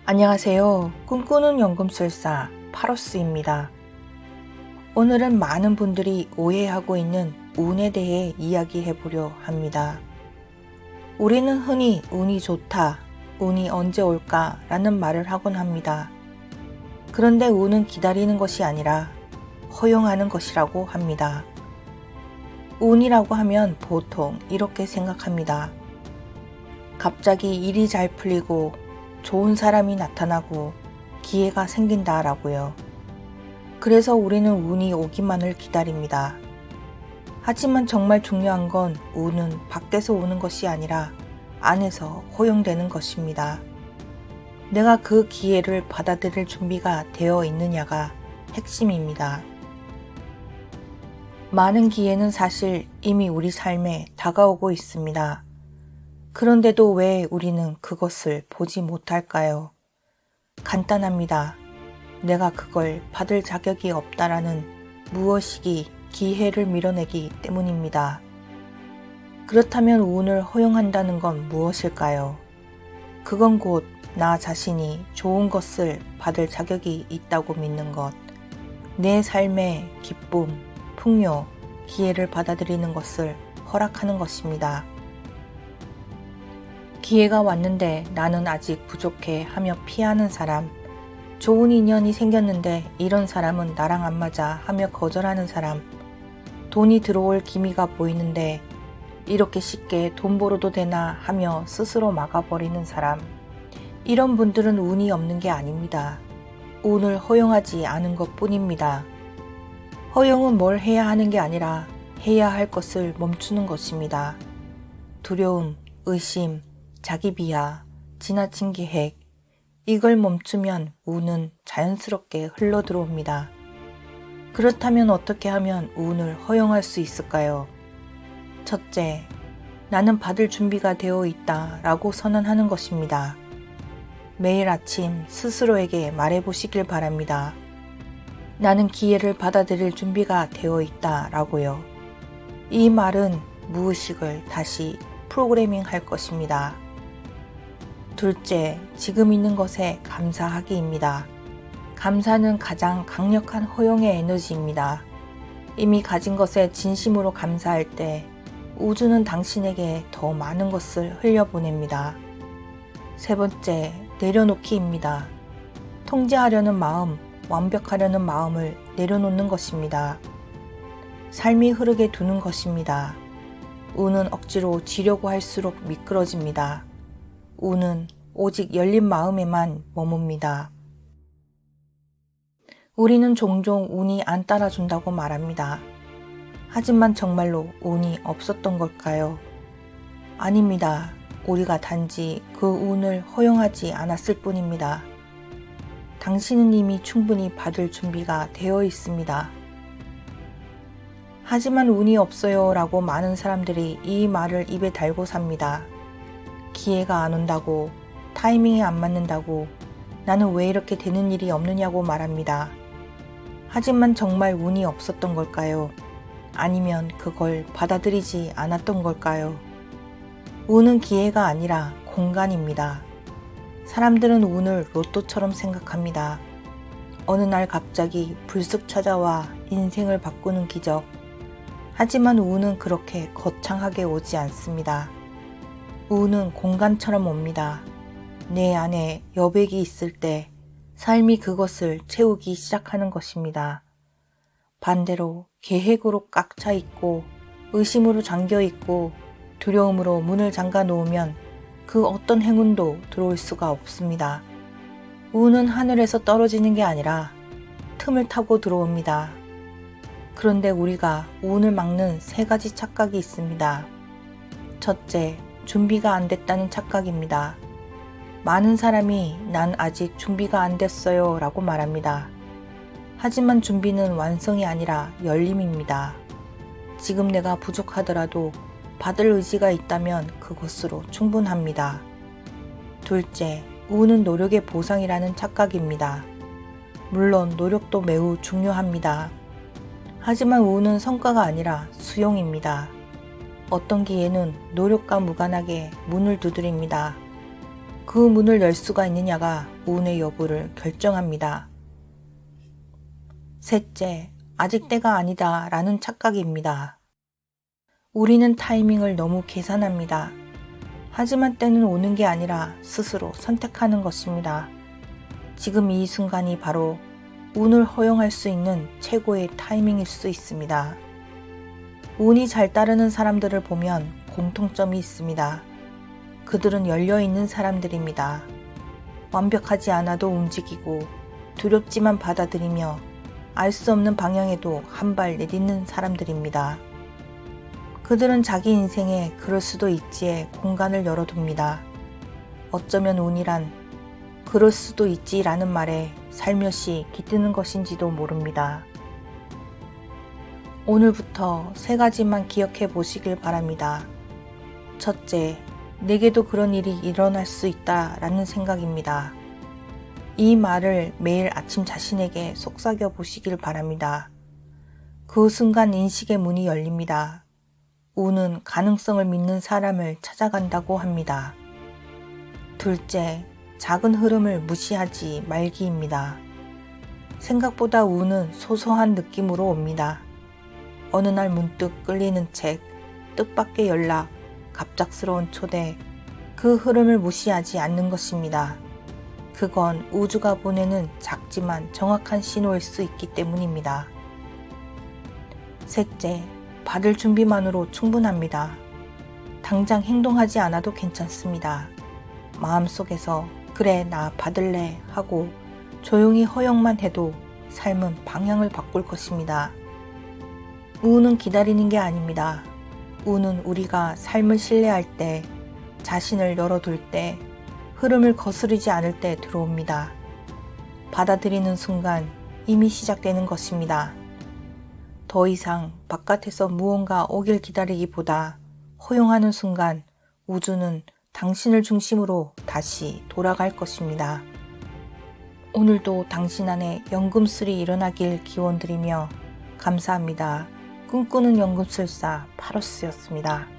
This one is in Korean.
안녕하세요. 꿈꾸는 연금술사 파로스입니다. 오늘은 많은 분들이 오해하고 있는 운에 대해 이야기해보려 합니다. 우리는 흔히 운이 좋다, 운이 언제 올까 라는 말을 하곤 합니다. 그런데 운은 기다리는 것이 아니라 허용하는 것이라고 합니다. 운이라고 하면 보통 이렇게 생각합니다. 갑자기 일이 잘 풀리고 좋은 사람이 나타나고 기회가 생긴다 라고요. 그래서 우리는 운이 오기만을 기다립니다. 하지만 정말 중요한 건 운은 밖에서 오는 것이 아니라 안에서 허용되는 것입니다. 내가 그 기회를 받아들일 준비가 되어 있느냐가 핵심입니다. 많은 기회는 사실 이미 우리 삶에 다가오고 있습니다. 그런데도 왜 우리는 그것을 보지 못할까요? 간단합니다. 내가 그걸 받을 자격이 없다라는 무의식이 기회를 밀어내기 때문입니다. 그렇다면 운을 허용한다는 건 무엇일까요? 그건 곧 나 자신이 좋은 것을 받을 자격이 있다고 믿는 것, 내 삶의 기쁨, 풍요, 기회를 받아들이는 것을 허락하는 것입니다. 기회가 왔는데 나는 아직 부족해 하며 피하는 사람, 좋은 인연이 생겼는데 이런 사람은 나랑 안 맞아 하며 거절하는 사람, 돈이 들어올 기미가 보이는데 이렇게 쉽게 돈 벌어도 되나 하며 스스로 막아버리는 사람, 이런 분들은 운이 없는 게 아닙니다. 운을 허용하지 않은 것 뿐입니다. 허용은 뭘 해야 하는 게 아니라 해야 할 것을 멈추는 것입니다. 두려움, 의심, 자기 비하, 지나친 계획, 이걸 멈추면 운은 자연스럽게 흘러 들어옵니다. 그렇다면 어떻게 하면 운을 허용할 수 있을까요? 첫째, 나는 받을 준비가 되어 있다 라고 선언하는 것입니다. 매일 아침 스스로에게 말해보시길 바랍니다. 나는 기회를 받아들일 준비가 되어 있다 라고요. 이 말은 무의식을 다시 프로그래밍 할 것입니다. 둘째, 지금 있는 것에 감사하기입니다. 감사는 가장 강력한 허용의 에너지입니다. 이미 가진 것에 진심으로 감사할 때 우주는 당신에게 더 많은 것을 흘려보냅니다. 세 번째, 내려놓기입니다. 통제하려는 마음, 완벽하려는 마음을 내려놓는 것입니다. 삶이 흐르게 두는 것입니다. 운은 억지로 지려고 할수록 미끄러집니다. 운은 오직 열린 마음에만 머뭅니다. 우리는 종종 운이 안 따라준다고 말합니다. 하지만 정말로 운이 없었던 걸까요? 아닙니다. 우리가 단지 그 운을 허용하지 않았을 뿐입니다. 당신은 이미 충분히 받을 준비가 되어 있습니다. 하지만 운이 없어요 라고 많은 사람들이 이 말을 입에 달고 삽니다. 기회가 안 온다고, 타이밍이 안 맞는다고, 나는 왜 이렇게 되는 일이 없느냐고 말합니다. 하지만 정말 운이 없었던 걸까요? 아니면 그걸 받아들이지 않았던 걸까요? 운은 기회가 아니라 공간입니다. 사람들은 운을 로또처럼 생각합니다. 어느 날 갑자기 불쑥 찾아와 인생을 바꾸는 기적. 하지만 운은 그렇게 거창하게 오지 않습니다. 운은 공간처럼 옵니다. 내 안에 여백이 있을 때 삶이 그것을 채우기 시작하는 것입니다. 반대로 계획으로 꽉 차 있고 의심으로 잠겨 있고 두려움으로 문을 잠가 놓으면 그 어떤 행운도 들어올 수가 없습니다. 운은 하늘에서 떨어지는 게 아니라 틈을 타고 들어옵니다. 그런데 우리가 운을 막는 세 가지 착각이 있습니다. 첫째, 준비가 안 됐다는 착각입니다. 많은 사람이 난 아직 준비가 안 됐어요 라고 말합니다. 하지만 준비는 완성이 아니라 열림입니다. 지금 내가 부족하더라도 받을 의지가 있다면 그것으로 충분합니다. 둘째, 운은 노력의 보상이라는 착각입니다. 물론 노력도 매우 중요합니다. 하지만 운은 성과가 아니라 수용입니다. 어떤 기회는 노력과 무관하게 문을 두드립니다. 그 문을 열 수가 있느냐가 운의 여부를 결정합니다. 셋째, 아직 때가 아니다 라는 착각입니다. 우리는 타이밍을 너무 계산합니다. 하지만 때는 오는 게 아니라 스스로 선택하는 것입니다. 지금 이 순간이 바로 운을 허용할 수 있는 최고의 타이밍일 수 있습니다. 운이 잘 따르는 사람들을 보면 공통점이 있습니다. 그들은 열려있는 사람들입니다. 완벽하지 않아도 움직이고 두렵지만 받아들이며 알 수 없는 방향에도 한 발 내딛는 사람들입니다. 그들은 자기 인생에 그럴 수도 있지에 공간을 열어둡니다. 어쩌면 운이란 그럴 수도 있지라는 말에 살며시 깃드는 것인지도 모릅니다. 오늘부터 3가지만 기억해 보시길 바랍니다. 첫째, 내게도 그런 일이 일어날 수 있다라는 생각입니다. 이 말을 매일 아침 자신에게 속삭여 보시길 바랍니다. 그 순간 인식의 문이 열립니다. 운은 가능성을 믿는 사람을 찾아간다고 합니다. 둘째, 작은 흐름을 무시하지 말기입니다. 생각보다 운은 소소한 느낌으로 옵니다. 어느 날 문득 끌리는 책, 뜻밖의 연락, 갑작스러운 초대, 그 흐름을 무시하지 않는 것입니다. 그건 우주가 보내는 작지만 정확한 신호일 수 있기 때문입니다. 셋째, 받을 준비만으로 충분합니다. 당장 행동하지 않아도 괜찮습니다. 마음속에서 그래 나 받을래 하고 조용히 허용만 해도 삶은 방향을 바꿀 것입니다. 운은 기다리는 게 아닙니다. 운은 우리가 삶을 신뢰할 때, 자신을 열어둘 때, 흐름을 거스르지 않을 때 들어옵니다. 받아들이는 순간 이미 시작되는 것입니다. 더 이상 바깥에서 무언가 오길 기다리기보다 허용하는 순간 우주는 당신을 중심으로 다시 돌아갈 것입니다. 오늘도 당신 안에 연금술이 일어나길 기원드리며 감사합니다. 꿈꾸는 연금술사 파로스였습니다.